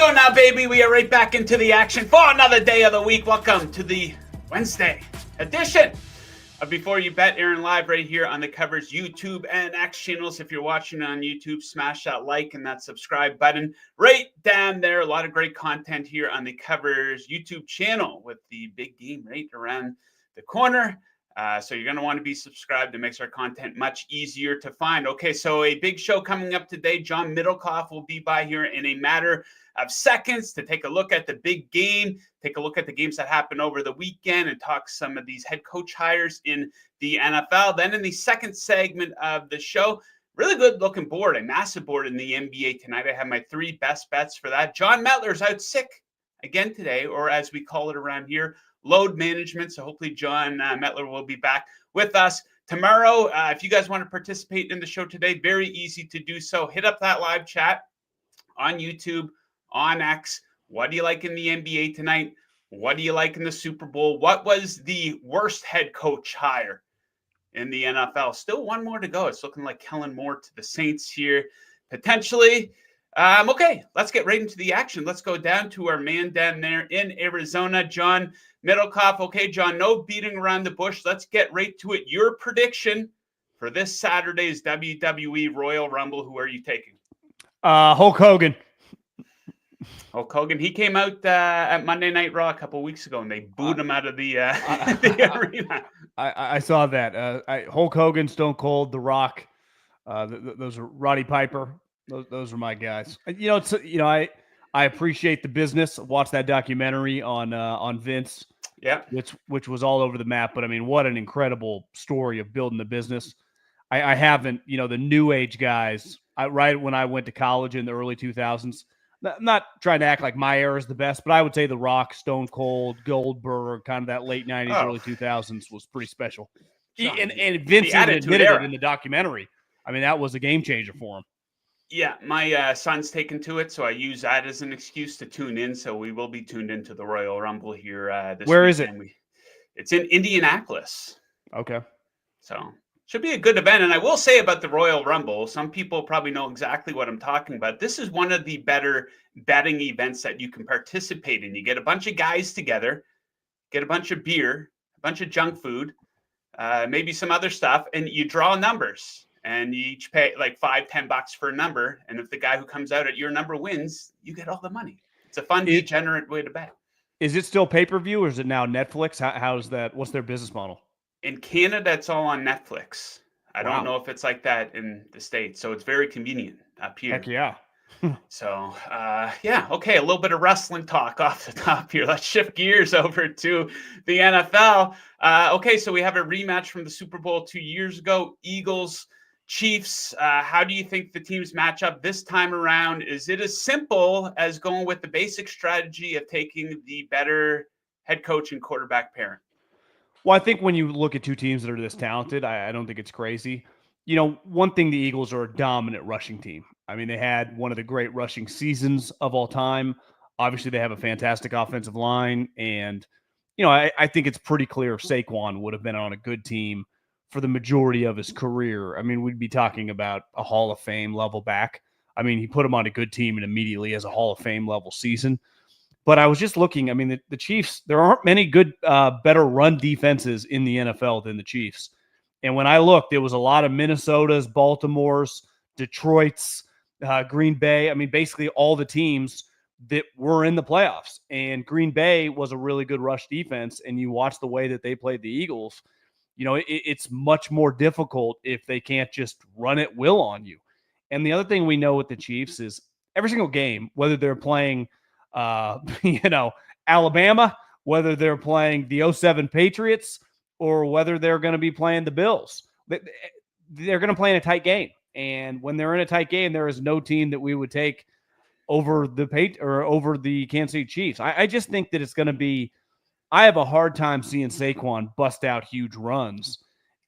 go now, baby. We are right back into the action for another day of the week. Welcome to the Wednesday edition of Before You Bet, airing live right here on the Covers YouTube and X channels. If you're watching on YouTube, smash that like and that subscribe button right down there. A lot of great content here on the Covers YouTube channel with the big game right around the corner. So you're going to want to be subscribed. It makes our content much easier to find. Okay, so a big show coming up today. John Middlekauff will be by here in a matter of seconds to take a look at the big game, take a look at the games that happened over the weekend, and talk some of these head coach hires in the NFL. Then in the second segment of the show, really good looking board, a massive board in the NBA tonight. I have my three best bets for that. John Metler's out sick again today, or as we call it around here, load management. So hopefully John Metler will be back with us tomorrow. If you guys want to participate in the show today, very easy to do so. Hit up that live chat on YouTube, on X. What do you like in the NBA tonight? What do you like in the Super Bowl? What was the worst head coach hire in the NFL? Still one more to go. It's looking like Kellen Moore to the Saints here, potentially. Okay, let's get right into the action. Let's go down to our man down there in Arizona, John Middlekauff. Okay, John, no beating around the bush. Let's get right to it. Your prediction for this Saturday's WWE Royal Rumble. Who are you taking? Hulk Hogan. Hulk Hogan. He came out at Monday Night Raw a couple weeks ago, and they booed him out of the arena. I saw that. Hulk Hogan, Stone Cold, The Rock. Those are Roddy Piper. Those are my guys. I appreciate the business. Watched that documentary on Vince. Yeah, which was all over the map. But I mean, what an incredible story of building the business. I haven't, the new age guys. Right when I went to college in the early 2000s. I'm not trying to act like my era is the best, but I would say The Rock, Stone Cold, Goldberg, kind of that late 90s, early 2000s was pretty special. And Vince even admitted it in the documentary. I mean, that was a game changer for him. Yeah, my son's taken to it, so I use that as an excuse to tune in. So we will be tuned into the Royal Rumble here this Where weekend. is it? It's in Indianapolis. Okay. So should be a good event. And I will say about the Royal Rumble, some people probably know exactly what I'm talking about. This is one of the better betting events that you can participate in. You get a bunch of guys together, get a bunch of beer, a bunch of junk food, maybe some other stuff, and you draw numbers. And you each pay like $5-10 for a number. And if the guy who comes out at your number wins, you get all the money. It's a fun, degenerate way to bet. Is it still pay-per-view or is it now Netflix? How's that? What's their business model? In Canada, it's all on Netflix. I don't know if it's like that in the States. So it's very convenient up here. Heck yeah. So, okay, a little bit of wrestling talk off the top here. Let's shift gears over to the NFL. Okay, so we have a rematch from the Super Bowl 2 years ago. Eagles, Chiefs. How do you think the teams match up this time around? Is it as simple as going with the basic strategy of taking the better head coach and quarterback pairing? Well, I think when you look at two teams that are this talented, I don't think it's crazy. One thing, the Eagles are a dominant rushing team. I mean, they had one of the great rushing seasons of all time. Obviously, they have a fantastic offensive line. And, I think it's pretty clear Saquon would have been on a good team for the majority of his career. I mean, we'd be talking about a Hall of Fame level back. I mean, he put him on a good team and immediately has a Hall of Fame level season. But I was just looking, I mean, the Chiefs, there aren't many good, better run defenses in the NFL than the Chiefs. And when I looked, there was a lot of Minnesota's, Baltimore's, Detroit's, Green Bay. I mean, basically all the teams that were in the playoffs. And Green Bay was a really good rush defense. And you watch the way that they played the Eagles, it's much more difficult if they can't just run at will on you. And the other thing we know with the Chiefs is every single game, whether they're playing Alabama, whether they're playing the 07 Patriots, or whether they're going to be playing the Bills, they're going to play in a tight game. And when they're in a tight game, there is no team that we would take over the Kansas City Chiefs. I just think that it's going to be, I have a hard time seeing Saquon bust out huge runs.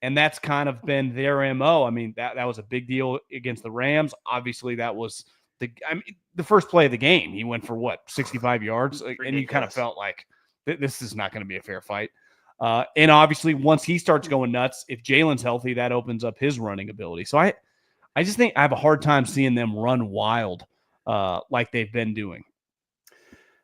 And that's kind of been their MO. I mean, that was a big deal against the Rams. Obviously, that was the first play of the game. He went for 65 yards. And you kind of felt like this is not going to be a fair fight. And obviously, once he starts going nuts, if Jalen's healthy, that opens up his running ability. So I just think I have a hard time seeing them run wild like they've been doing.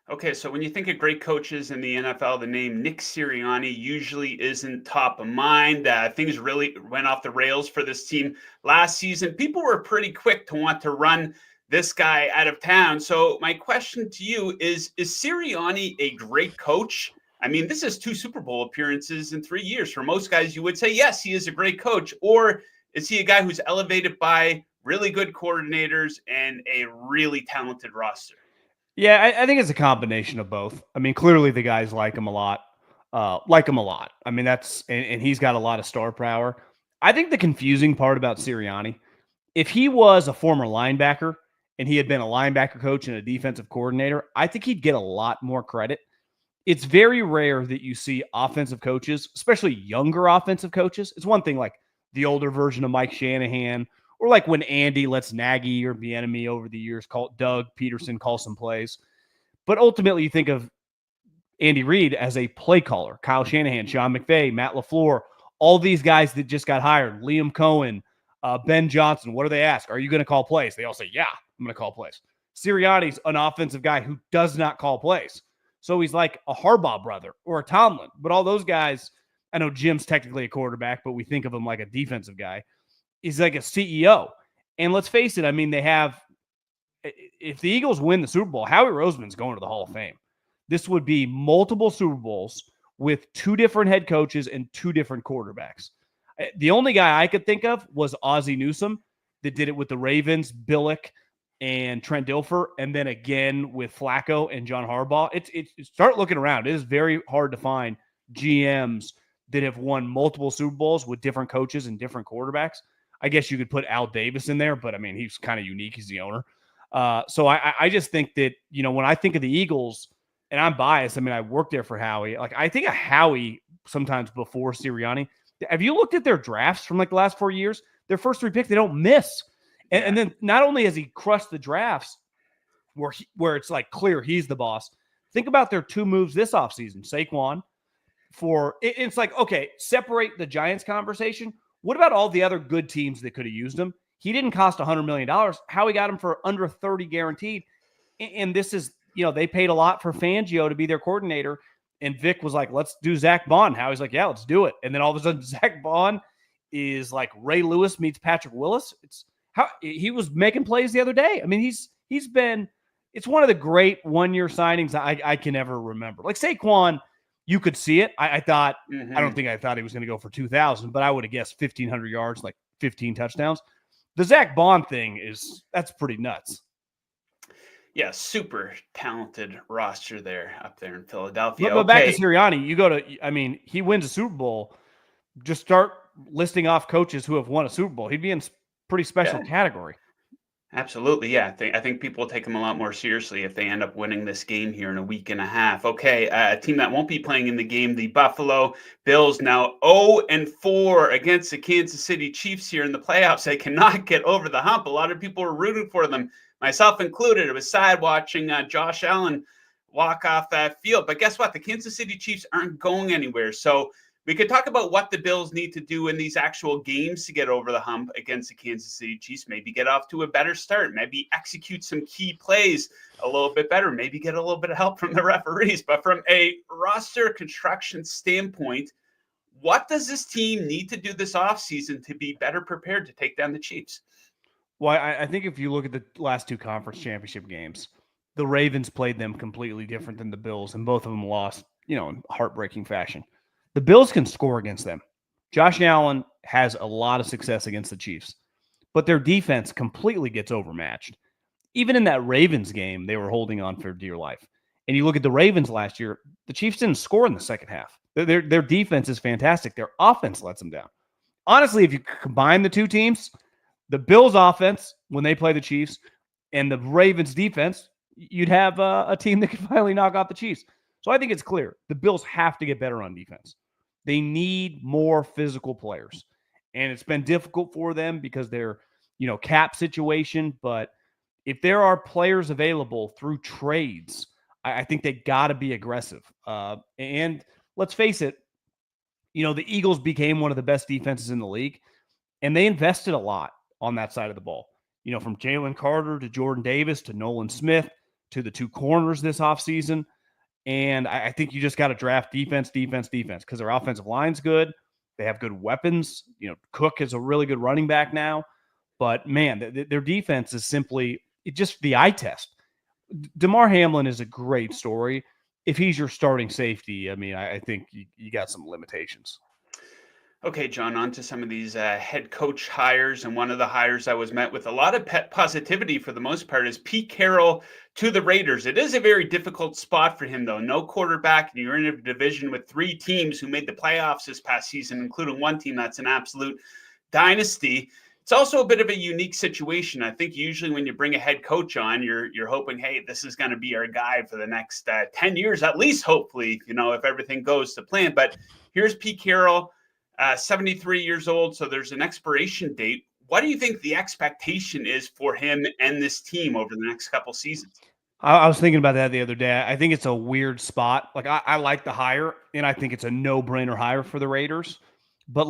Okay, so when you think of great coaches in the NFL, the name Nick Sirianni usually isn't top of mind. Things really went off the rails for this team last season. People were pretty quick to want to run this guy out of town. So my question to you is Sirianni a great coach? I mean, this is 2 Super Bowl appearances in 3 years. For most guys, you would say, yes, he is a great coach. Or is he a guy who's elevated by really good coordinators and a really talented roster? Yeah, I think it's a combination of both. I mean, clearly the guys like him a lot. Like him a lot. I mean, and he's got a lot of star power. I think the confusing part about Sirianni, if he was a former linebacker and he had been a linebacker coach and a defensive coordinator, I think he'd get a lot more credit. It's very rare that you see offensive coaches, especially younger offensive coaches. It's one thing like the older version of Mike Shanahan, or like when Andy lets Nagy or Bieniemy over the years call Doug Peterson call some plays. But ultimately, you think of Andy Reid as a play caller, Kyle Shanahan, Sean McVay, Matt LaFleur, all these guys that just got hired, Liam Coen, Ben Johnson. What do they ask? Are you going to call plays? They all say, yeah, I'm going to call plays. Sirianni's an offensive guy who does not call plays. So he's like a Harbaugh brother or a Tomlin. But all those guys, I know Jim's technically a quarterback, but we think of him like a defensive guy. He's like a CEO. And let's face it, I mean, if the Eagles win the Super Bowl, Howie Roseman's going to the Hall of Fame. This would be multiple Super Bowls with 2 different head coaches and 2 different quarterbacks. The only guy I could think of was Ozzie Newsome that did it with the Ravens, Billick, and Trent Dilfer, and then again with Flacco and John Harbaugh. Start looking around. It is very hard to find GMs that have won multiple Super Bowls with different coaches and different quarterbacks. I guess you could put Al Davis in there, but I mean, he's kind of unique. He's the owner. So I just think that, when I think of the Eagles, and I'm biased, I mean, I worked there for Howie. Like, I think of Howie sometimes before Sirianni. Have you looked at their drafts from like the last 4 years? Their first 3 picks, they don't miss. And then not only has he crushed the drafts where it's like clear he's the boss, think about their 2 moves this offseason. Saquon it's like, okay, separate the Giants conversation. What about all the other good teams that could have used him? He didn't cost $100 million. Howie got him for under 30 guaranteed. And this is, they paid a lot for Fangio to be their coordinator. And Vic was like, let's do Zach Bond. Howie's like, yeah, let's do it. And then all of a sudden, Zach Bond is like Ray Lewis meets Patrick Willis. It's how he was making plays the other day. I mean, it's one of the great 1-year signings I can ever remember. Like Saquon, you could see it. I thought, I don't think I thought he was going to go for 2,000, but I would have guessed 1,500 yards, like 15 touchdowns. The Zach Bond thing that's pretty nuts. Yeah, super talented roster there up there in Philadelphia. But back to Sirianni, he wins a Super Bowl. Just start listing off coaches who have won a Super Bowl. He'd be in pretty special category. Absolutely, yeah. I think people will take him a lot more seriously if they end up winning this game here in a week and a half. Okay, a team that won't be playing in the game, the Buffalo Bills, now 0-4 against the Kansas City Chiefs here in the playoffs. They cannot get over the hump. A lot of people are rooting for them, myself included. It was sad watching Josh Allen walk off that field. But guess what? The Kansas City Chiefs aren't going anywhere. So we could talk about what the Bills need to do in these actual games to get over the hump against the Kansas City Chiefs. Maybe get off to a better start. Maybe execute some key plays a little bit better. Maybe get a little bit of help from the referees. But from a roster construction standpoint, what does this team need to do this offseason to be better prepared to take down the Chiefs? Well, I think if you look at the last 2 conference championship games, the Ravens played them completely different than the Bills, and both of them lost, in heartbreaking fashion. The Bills can score against them. Josh Allen has a lot of success against the Chiefs, but their defense completely gets overmatched. Even in that Ravens game, they were holding on for dear life. And you look at the Ravens last year, the Chiefs didn't score in the second half. Their defense is fantastic. Their offense lets them down. Honestly, if you combine the 2 teams, the Bills offense, when they play the Chiefs, and the Ravens defense, you'd have a team that can finally knock out the Chiefs. So I think it's clear. The Bills have to get better on defense. They need more physical players. And it's been difficult for them because they're, cap situation. But if there are players available through trades, I think they got to be aggressive. And let's face it, the Eagles became one of the best defenses in the league, and they invested a lot on that side of the ball. From Jalen Carter to Jordan Davis to Nolan Smith to the 2 corners this offseason. And I think you just got to draft defense, because their offensive line's good. They have good weapons. Cook is a really good running back now. But, man, their defense is simply just the eye test. DeMar Hamlin is a great story. If he's your starting safety, I mean, I think you got some limitations. Okay, John, on to some of these head coach hires. And one of the hires I was met with a lot of positivity for the most part is Pete Carrol to the Raiders. It is a very difficult spot for him, though. No quarterback, and you're in a division with 3 teams who made the playoffs this past season, including one team that's an absolute dynasty. It's also a bit of a unique situation. I think usually when you bring a head coach on, you're hoping, hey, this is going to be our guy for the next 10 years, at least, hopefully, if everything goes to plan. But here's Pete Carrol. 73 years old, so there's an expiration date. What do you think the expectation is for him and this team over the next couple seasons? I was thinking about that the other day. I think it's a weird spot. Like, I like the hire, and I think it's a no-brainer hire for the Raiders. But,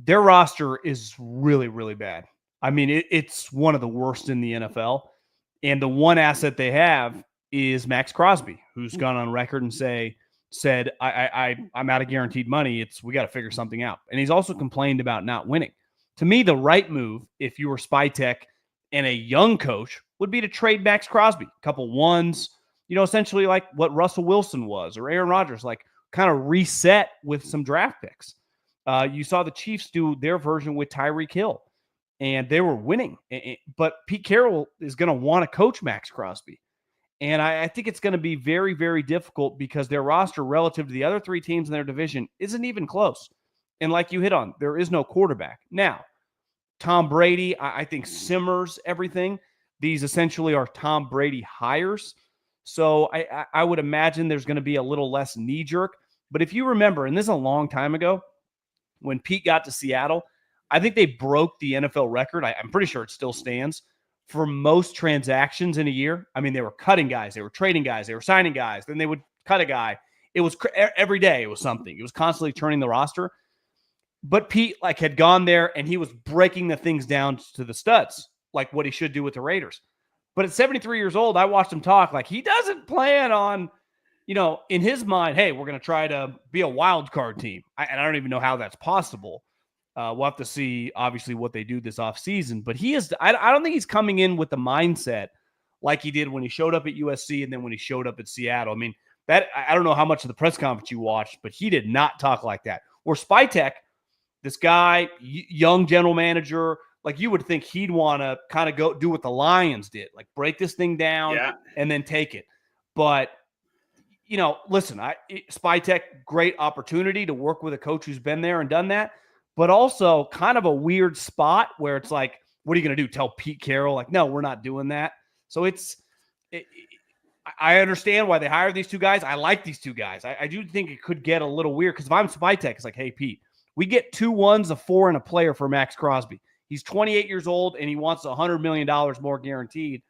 their roster is really, really bad. I mean, it's one of the worst in the NFL. And the one asset they have is Max Crosby, who's gone on record and said, I'm out of guaranteed money. We got to figure something out. And he's also complained about not winning. To me, the right move, if you were Spytek and a young coach, would be to trade Max Crosby. A couple ones, essentially like what Russell Wilson was or Aaron Rodgers, kind of reset with some draft picks. You saw the Chiefs do their version with Tyreek Hill, and they were winning. But Pete Carroll is going to want to coach Max Crosby. And I think it's going to be very, very difficult because their roster relative to the other 3 teams in their division isn't even close. And like you hit on, there is no quarterback. Now, Tom Brady, I think, simmers everything. These essentially are Tom Brady hires. So I would imagine there's going to be a little less knee-jerk. But if you remember, and this is a long time ago, when Pete got to Seattle, I think they broke the NFL record. I'm pretty sure it still stands for most transactions in a year. I mean, they were cutting guys, they were trading guys, they were signing guys, then they would cut a guy. It was every day. It was something. It was constantly turning the roster. But Pete had gone there and he was breaking the things down to the studs, like what he should do with the Raiders. But at 73 years old, I watched him talk like he doesn't plan on, in his mind, hey, we're going to try to be a wild card team. And I don't even know how that's possible. We'll have to see, obviously, what they do this offseason. But I don't think he's coming in with the mindset like he did when he showed up at USC and then when he showed up at Seattle. I mean, I don't know how much of the press conference you watched, but he did not talk like that. Or Spytek, this guy, young general manager, you would think he'd want to kind of go do what the Lions did, break this thing down and then take it. But, listen, Spytek, great opportunity to work with a coach who's been there and done that. But also kind of a weird spot where it's what are you going to do? Tell Pete Carroll, no, we're not doing that. So I understand why they hired these 2 guys. I like these 2 guys. I do think it could get a little weird because if I'm Spytek, it's hey, Pete, we get 2 ones, a 4, and a player for Max Crosby. He's 28 years old and he wants $100 million more guaranteed.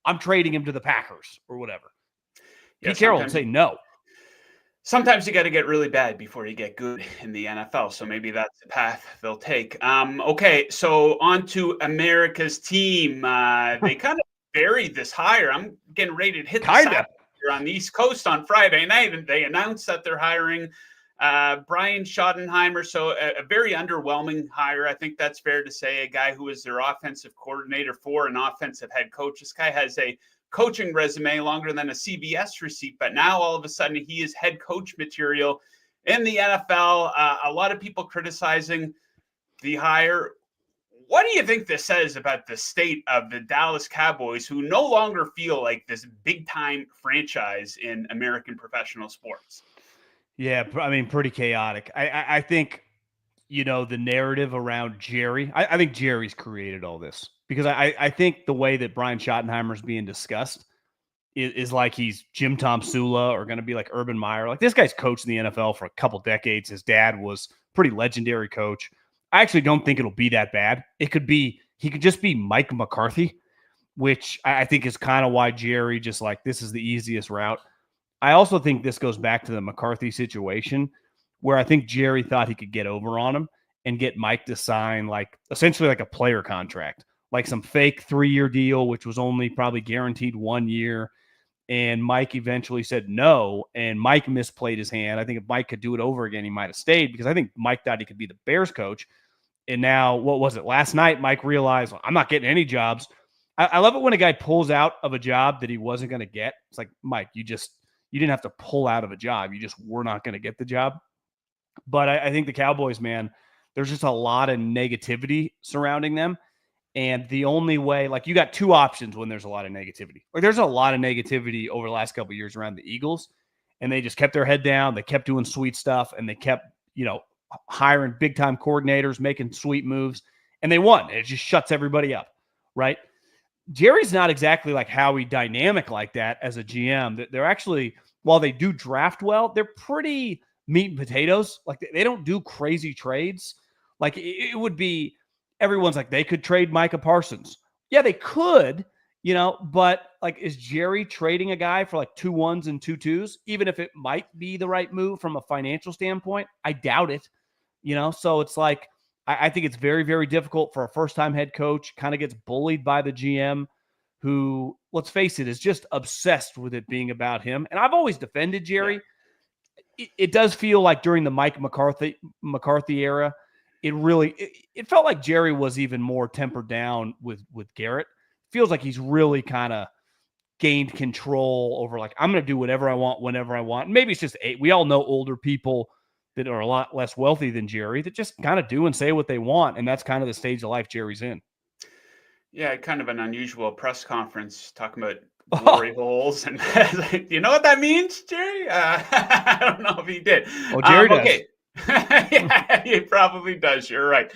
I'm trading him to the Packers or whatever. Yeah, Pete Carroll would say no. Sometimes you got to get really bad before you get good in the NFL. So maybe that's the path they'll take. Okay, so on to America's team. They kind of buried this hire. I'm getting ready to hit the sack here on the East Coast on Friday night, and they announced that they're hiring Brian Schottenheimer. So a very underwhelming hire. I think that's fair to say. A guy who was their offensive coordinator for an offensive head coach. This guy has a coaching resume longer than a CBS receipt, but now all of a sudden he is head coach material in the NFL. A lot of people criticizing the hire. What do you think this says about the state of the Dallas Cowboys, who no longer feel like this big time franchise in American professional sports? Yeah, I mean, pretty chaotic. I think, the narrative around Jerry, I think Jerry's created all this. Because I think the way that Brian Schottenheimer is being discussed is like he's Jim Tom Sula or going to be like Urban Meyer. This guy's coached in the NFL for a couple decades. His dad was a pretty legendary coach. I actually don't think it'll be that bad. He could just be Mike McCarthy, which I think is kind of why Jerry just this is the easiest route. I also think this goes back to the McCarthy situation where I think Jerry thought he could get over on him and get Mike to sign essentially a player contract. Some fake 3-year deal, which was only probably guaranteed 1 year. And Mike eventually said no, and Mike misplayed his hand. I think if Mike could do it over again, he might have stayed, because I think Mike thought he could be the Bears coach. And now, what was it? Last night, Mike realized, well, I'm not getting any jobs. I love it when a guy pulls out of a job that he wasn't going to get. It's like, Mike, you didn't have to pull out of a job. You just were not going to get the job. But I think the Cowboys, man, there's just a lot of negativity surrounding them. And the only way, like, you got two options when there's a lot of negativity. Like, there's a lot of negativity over the last couple of years around the Eagles, and they just kept their head down. They kept doing sweet stuff, and they kept, hiring big-time coordinators, making sweet moves, and they won. It just shuts everybody up, right? Jerry's not exactly like Howie dynamic like that as a GM. They're actually, while they do draft well, they're pretty meat and potatoes. Like, they don't do crazy trades. Like, it would be, everyone's like, they could trade Micah Parsons. Yeah, they could, but like, is Jerry trading a guy for like 2 1s and 2 2s? Even if it might be the right move from a financial standpoint, I doubt it. So it's like, I think it's very, very difficult for a first-time head coach, kind of gets bullied by the GM, who, let's face it, is just obsessed with it being about him. And I've always defended Jerry. Yeah. It does feel like during the Mike McCarthy era, it felt like Jerry was even more tempered down with Garrett. Feels like he's really kind of gained control over, like, I'm going to do whatever I want, whenever I want. Maybe it's just we all know older people that are a lot less wealthy than Jerry that just kind of do and say what they want. And that's kind of the stage of life Jerry's in. Yeah, kind of an unusual press conference talking about glory holes. And do you know what that means, Jerry? I don't know if he did. Oh, Jerry does. Okay. Yeah, he probably does. You're right.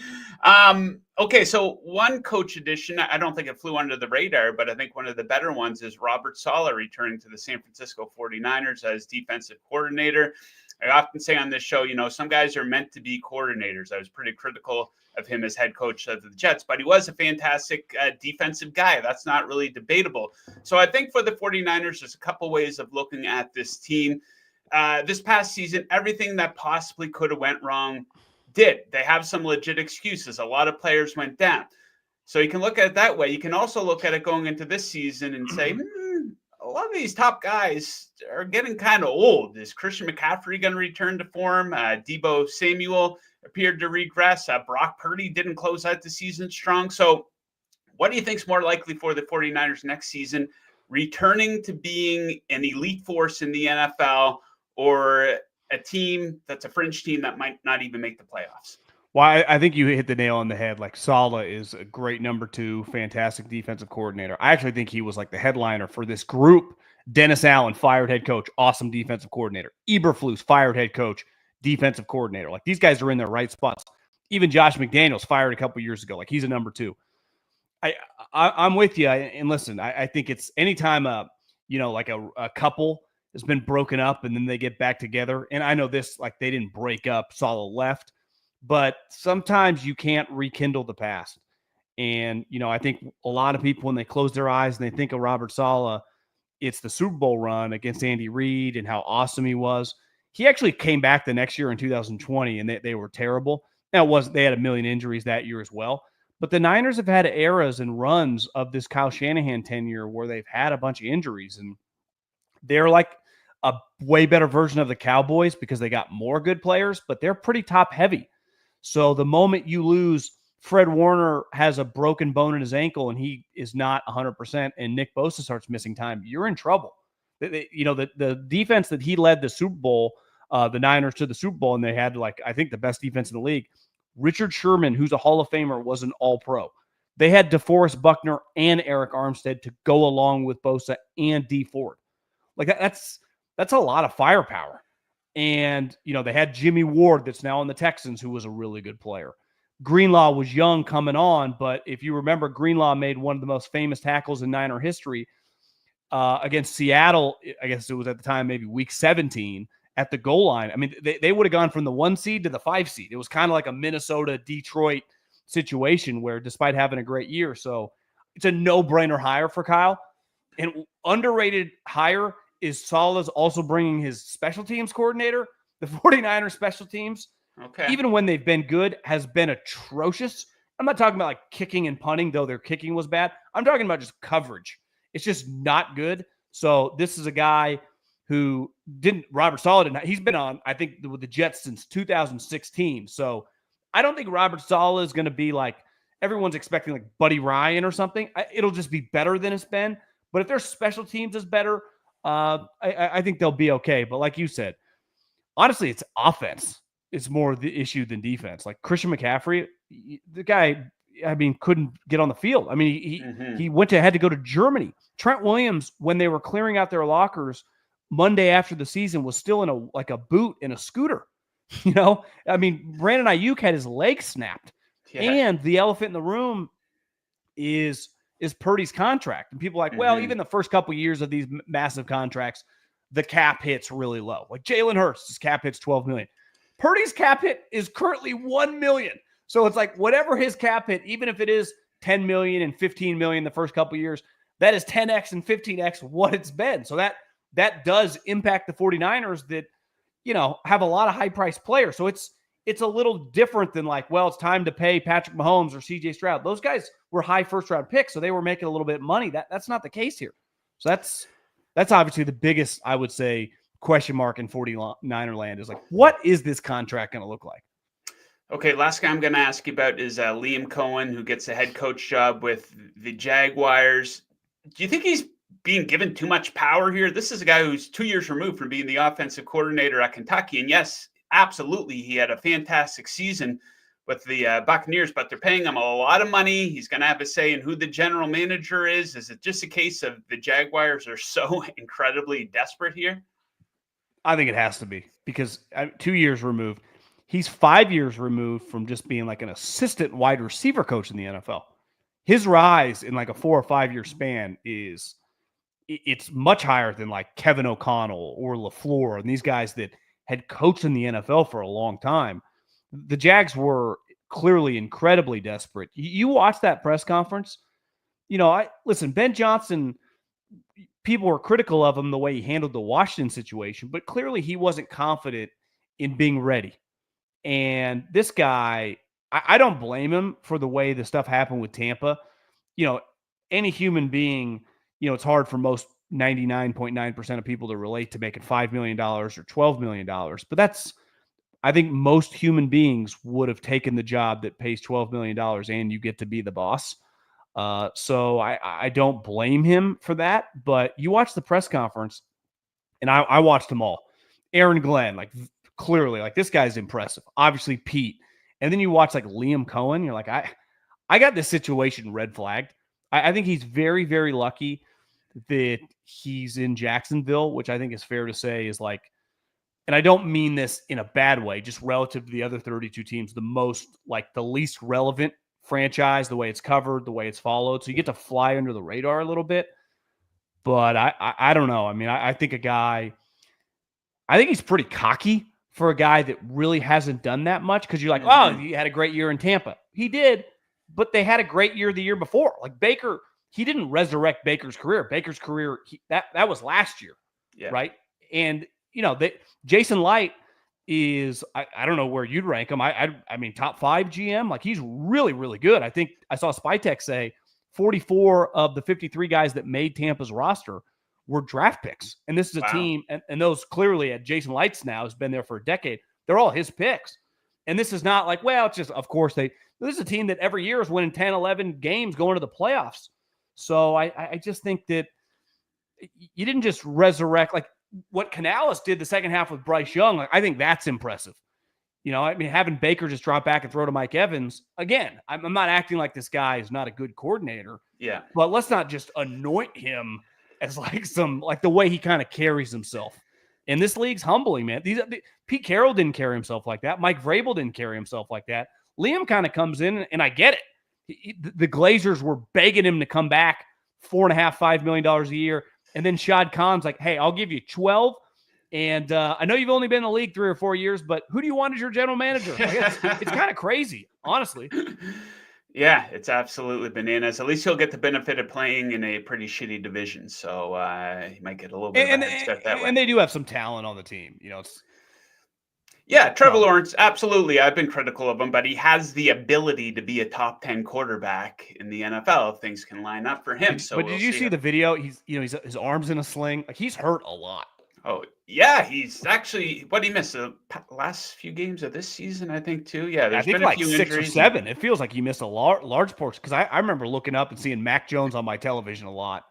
Okay, so one coach addition, I don't think it flew under the radar, but I think one of the better ones is Robert Saleh returning to the San Francisco 49ers as defensive coordinator. I often say on this show, some guys are meant to be coordinators. I was pretty critical of him as head coach of the Jets, but he was a fantastic defensive guy. That's not really debatable. So I think for the 49ers, there's a couple ways of looking at this team. This past season, everything that possibly could have went wrong did. They have some legit excuses. A lot of players went down. So you can look at it that way. You can also look at it going into this season and say, a lot of these top guys are getting kind of old. Is Christian McCaffrey going to return to form? Deebo Samuel appeared to regress. Brock Purdy didn't close out the season strong. So what do you think is more likely for the 49ers next season? Returning to being an elite force in the NFL, or a team that's a fringe team that might not even make the playoffs? Well, I think you hit the nail on the head. Like, Saleh is a great number 2, fantastic defensive coordinator. I actually think he was like the headliner for this group. Dennis Allen, fired head coach, awesome defensive coordinator. Eberflus, fired head coach, defensive coordinator. Like, these guys are in their right spots. Even Josh McDaniels, fired a couple years ago. Like, he's a number 2. I'm with you. And listen, I think it's anytime a couple has been broken up and then they get back together. And I know this, like, they didn't break up, Saleh left, but sometimes you can't rekindle the past. And, I think a lot of people, when they close their eyes and they think of Robert Saleh, it's the Super Bowl run against Andy Reid and how awesome he was. He actually came back the next year in 2020 and they were terrible. Now, they had a million injuries that year as well. But the Niners have had eras and runs of this Kyle Shanahan tenure where they've had a bunch of injuries, and they're like a way better version of the Cowboys because they got more good players, but they're pretty top heavy. So the moment you lose, Fred Warner has a broken bone in his ankle and he is not 100%, and Nick Bosa starts missing time, you're in trouble. The defense that he led the Super Bowl, the Niners to the Super Bowl, and they had, like, I think the best defense in the league. Richard Sherman, who's a Hall of Famer, was an All-Pro. They had DeForest Buckner and Eric Armstead to go along with Bosa and Dee Ford. Like, that's a lot of firepower. And, they had Jimmy Ward that's now on the Texans, who was a really good player. Greenlaw was young coming on, but if you remember, Greenlaw made one of the most famous tackles in Niner history against Seattle. I guess it was at the time maybe week 17 at the goal line. I mean, they would have gone from the 1 seed to the 5 seed. It was kind of like a Minnesota-Detroit situation where, despite having a great year, so it's a no-brainer hire for Kyle. And underrated hire is Saleh's also bringing his special teams coordinator. The 49ers special teams, even when they've been good, has been atrocious. I'm not talking about like kicking and punting, though their kicking was bad. I'm talking about just coverage. It's just not good. So this is a guy who Robert Saleh he's been on, I think, with the Jets since 2016. So I don't think Robert Saleh is going to be like everyone's expecting like Buddy Ryan or something. It'll just be better than it's been. But if their special teams is better, I think they'll be okay. But like you said, honestly, it's offense. It's more the issue than defense. Like Christian McCaffrey, the guy, couldn't get on the field. He had to go to Germany. Trent Williams, when they were clearing out their lockers Monday after the season, was still in a boot in a scooter. Brandon Ayuk had his leg snapped. Yeah. And the elephant in the room is Purdy's contract. And people are like, well, even the first couple of years of these massive contracts, the cap hit's really low. Like Jalen Hurts' cap hit's $12 million. Purdy's cap hit is currently $1 million. So it's like whatever his cap hit, even if it is $10 million and $15 million the first couple of years, that is 10x and 15x what it's been. So that does impact the 49ers that, have a lot of high-priced players. So it's a little different than like, well, it's time to pay Patrick Mahomes or CJ Stroud. Those guys were high first-round picks, so they were making a little bit of money. That's not the case here. So that's obviously the biggest, I would say, question mark in 49er land is like, what is this contract going to look like? Okay, last guy I'm going to ask you about is Liam Coen, who gets a head coach job with the Jaguars. Do you think he's being given too much power here? This is a guy who's 2 years removed from being the offensive coordinator at Kentucky. And yes, absolutely, he had a fantastic season with the Buccaneers, but they're paying him a lot of money. He's going to have a say in who the general manager is. Is it just a case of the Jaguars are so incredibly desperate here? I think it has to be because 2 years removed. He's 5 years removed from just being like an assistant wide receiver coach in the NFL. His rise in like a 4 or 5 year span it's much higher than like Kevin O'Connell or LaFleur and these guys that had coached in the NFL for a long time. The Jags were clearly incredibly desperate. You watch that press conference, listen, Ben Johnson, people were critical of him the way he handled the Washington situation, but clearly he wasn't confident in being ready. And this guy, I don't blame him for the way the stuff happened with Tampa. Any human being, it's hard for most 99.9% of people to relate to making $5 million or $12 million. But I think most human beings would have taken the job that pays $12 million and you get to be the boss. So I don't blame him for that. But you watch the press conference, and I watched them all. Aaron Glenn, like clearly, like this guy's impressive. Obviously, Pete. And then you watch like Liam Coen. You're like, I got this situation red flagged. I think he's very, very lucky that he's in Jacksonville, which I think is fair to say is like, and I don't mean this in a bad way, just relative to the other 32 teams, the least relevant franchise, the way it's covered, the way it's followed. So you get to fly under the radar a little bit. But I don't know. I think he's pretty cocky for a guy that really hasn't done that much because you're like, oh, he had a great year in Tampa. He did, but they had a great year the year before. Like Baker, he didn't resurrect Baker's career. Baker's career, that was last year, right? And, Jason Light is, I don't know where you'd rank him. Top 5 GM. Like he's really, really good. I think I saw Spytech say 44 of the 53 guys that made Tampa's roster were draft picks. And this is a team, and those clearly at Jason Lights now has been there for a decade. They're all his picks. And this is not like, well, it's just, of course, this is a team that every year is winning 10, 11 games going to the playoffs. So I just think that you didn't just resurrect like what Canales did the second half with Bryce Young. Like, I think that's impressive. Having Baker just drop back and throw to Mike Evans, again, I'm not acting like this guy is not a good coordinator. Yeah. But let's not just anoint him as like the way he kind of carries himself. And this league's humbling, man. Pete Carroll didn't carry himself like that. Mike Vrabel didn't carry himself like that. Liam kind of comes in, and I get it. The Glazers were begging him to come back $4.5 million a year. And then Shad Khan's like, hey, I'll give you 12. And I know you've only been in the league 3 or 4 years, but who do you want as your general manager? Like, it's kind of crazy, honestly. Yeah, it's absolutely bananas. At least he'll get the benefit of playing in a pretty shitty division. So he might get a little bit of a head start that way. And they do have some talent on the team. Yeah, Trevor So, Lawrence, absolutely. I've been critical of him, but he has the ability to be a top 10 quarterback in the NFL if things can line up for him. So did we'll you see. see the video? He's his arms in a sling. Like he's hurt a lot. Oh, yeah, he's actually what he missed the last few games of this season, I think, too. Yeah, I there's think been a like few 6 or injuries. And 7. It feels like he missed a large portion because I remember looking up and seeing Mac Jones on my television a lot.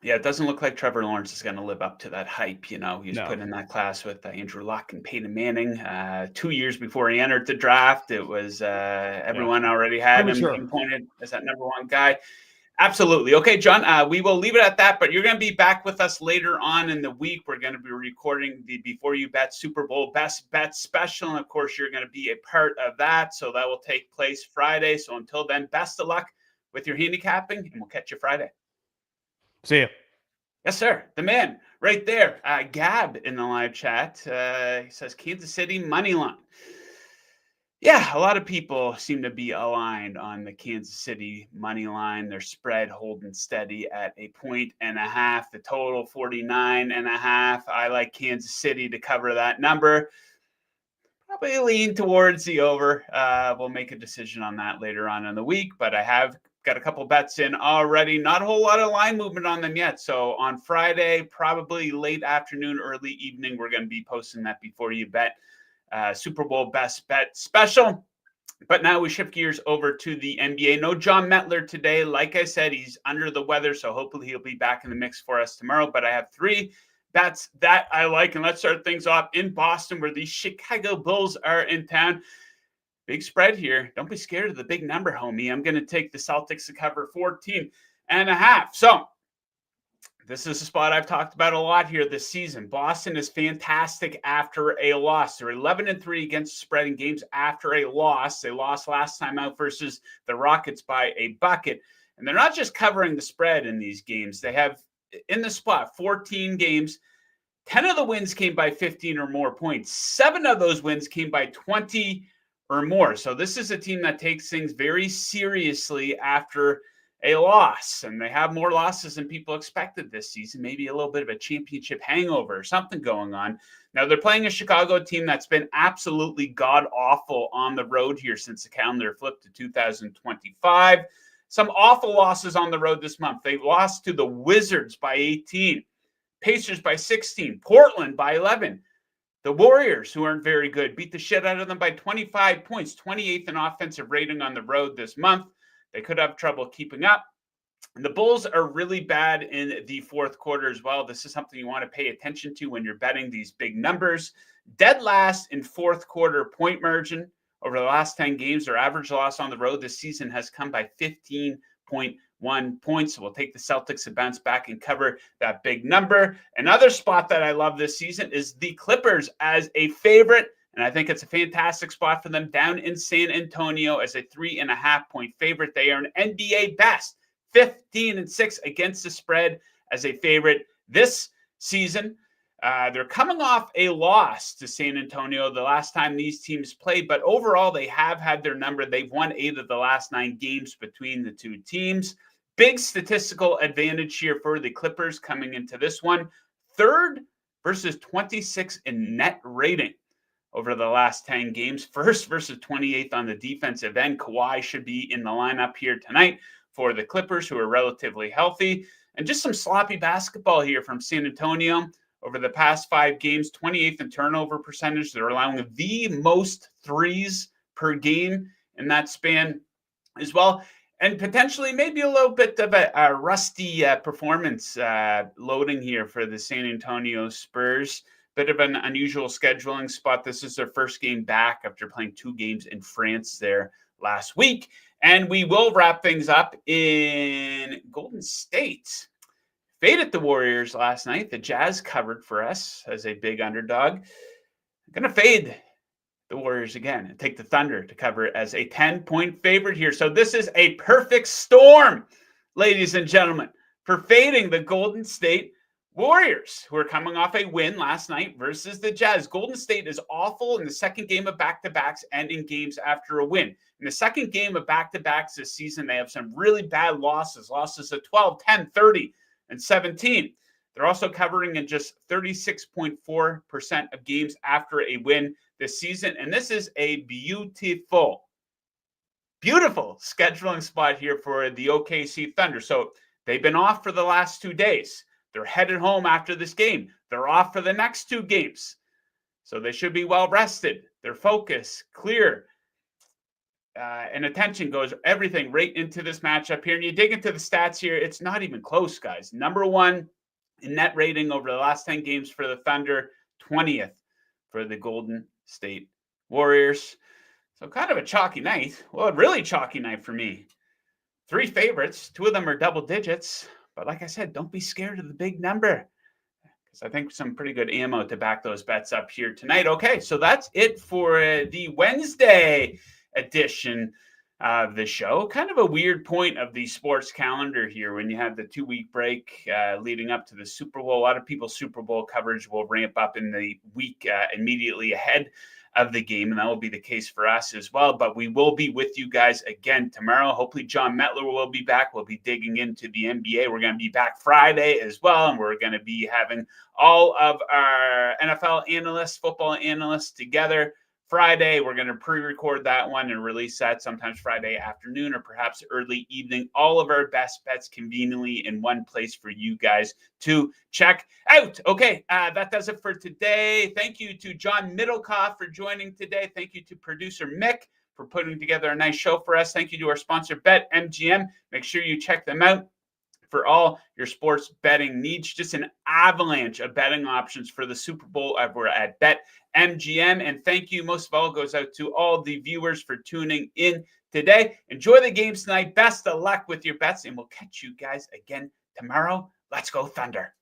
yeah, it doesn't look like Trevor Lawrence is going to live up to that hype. You know, he was No. put in that class with Andrew Luck and Peyton Manning 2 years before he entered the draft. It was Yeah. everyone already had him Premature. pinpointed as that number one guy. Absolutely. Okay, John, we will leave it at that, but you're going to be back with us later on in the week. We're going to be recording the Before You Bet Super Bowl Best Bet Special. And of course, you're going to be a part of that. So that will take place Friday. So until then, best of luck with your handicapping, and we'll catch you Friday. See ya. Yes, sir. The man right there, Gab in the live chat. He says Kansas City money line. Yeah, a lot of people seem to be aligned on the Kansas City money line. Their spread holding steady at 1.5. The total 49.5. I like Kansas City to cover that number. Probably lean towards the over. We'll make a decision on that later on in the week, but I have got a couple bets in already. Not a whole lot of line movement on them yet. So on Friday, probably late afternoon, early evening, we're going to be posting that Before You Bet Super Bowl Best Bet Special. But now we shift gears over to the NBA. No John Metler today. Like I said, he's under the weather, so hopefully he'll be back in the mix for us tomorrow. But I have 3 bets that I like. And let's start things off in Boston, where the Chicago Bulls are in town. Big spread here. Don't be scared of the big number, homie. I'm going to take the Celtics to cover 14.5. So this is a spot I've talked about a lot here this season. Boston is fantastic after a loss. They're 11-3 against spreading games after a loss. They lost last time out versus the Rockets by a bucket. And they're not just covering the spread in these games. They have in the spot 14 games. 10 of the wins came by 15 or more points. 7 of those wins came by 20 or more. So this is a team that takes things very seriously after a loss, and they have more losses than people expected this season. Maybe a little bit of a championship hangover or something going on. Now they're playing a Chicago team that's been absolutely god awful on the road here since the calendar flipped to 2025. Some awful losses on the road this month. They lost to the Wizards by 18, Pacers by 16, Portland by 11. The Warriors, who aren't very good, beat the shit out of them by 25 points, 28th in offensive rating on the road this month. They could have trouble keeping up. And the Bulls are really bad in the fourth quarter as well. This is something you want to pay attention to when you're betting these big numbers. Dead last in fourth quarter point margin over the last 10 games. Their average loss on the road this season has come by 15.1 points. So we'll take the Celtics to bounce back and cover that big number. Another spot that I love this season is the Clippers as a favorite. And I think it's a fantastic spot for them down in San Antonio as a 3.5-point favorite. They are an NBA best 15-6 against the spread as a favorite this season. They're coming off a loss to San Antonio the last time these teams played, but overall they have had their number. They've won 8 of the last 9 games between the two teams. Big statistical advantage here for the Clippers coming into this one. 3rd versus 26 in net rating over the last 10 games. 1st versus 28th on the defensive end. Kawhi should be in the lineup here tonight for the Clippers, who are relatively healthy. And just some sloppy basketball here from San Antonio. Over the past 5 games, 28th in turnover percentage. They're allowing the most threes per game in that span as well. And potentially maybe a little bit of a rusty performance loading here for the San Antonio Spurs. Bit of an unusual scheduling spot. This is their first game back after playing 2 games in France there last week. And we will wrap things up in Golden State. Faded the Warriors last night. The Jazz covered for us as a big underdog. I'm going to fade the Warriors again and take the Thunder to cover as a 10-point favorite here. So this is a perfect storm, ladies and gentlemen, for fading the Golden State Warriors, who are coming off a win last night versus the Jazz. Golden State is awful in the second game of back-to-backs and in games after a win. In the second game of back-to-backs this season, they have some really bad losses of 12, 10, 30, and 17. They're also covering in just 36.4% of games after a win this season. And this is a beautiful scheduling spot here for the OKC Thunder. So they've been off for the last 2 days. They're headed home after this game. They're off for the next 2 games. So they should be well rested. Their focus clear. And attention goes everything right into this matchup here. And you dig into the stats here, it's not even close, guys. Number 1 in net rating over the last 10 games for the Thunder, 20th for the Golden State Warriors. So kind of a chalky night. Well, a really chalky night for me. 3 favorites, 2 of them are double digits. But like I said, don't be scared of the big number, because I think some pretty good ammo to back those bets up here tonight. Okay, so that's it for the Wednesday edition of the show. Kind of a weird point of the sports calendar here when you have the 2-week break leading up to the Super Bowl. A lot of people's Super Bowl coverage will ramp up in the week immediately ahead of the game, and that will be the case for us as well. But we will be with you guys again tomorrow. Hopefully John Mettler will be back. We'll be digging into the NBA. We're going to be back Friday as well, and we're going to be having all of our NFL analysts, football analysts together Friday. We're going to pre-record that one and release that sometimes Friday afternoon or perhaps early evening. All of our best bets conveniently in one place for you guys to check out. Okay, that does it for today. Thank you to John Middlekauff for joining today. Thank you to producer Mick for putting together a nice show for us. Thank you to our sponsor, BetMGM. Make sure you check them out for all your sports betting needs. Just an avalanche of betting options for the Super Bowl over at BetMGM. And thank you, most of all, goes out to all the viewers for tuning in today. Enjoy the games tonight. Best of luck with your bets, and we'll catch you guys again tomorrow. Let's go Thunder.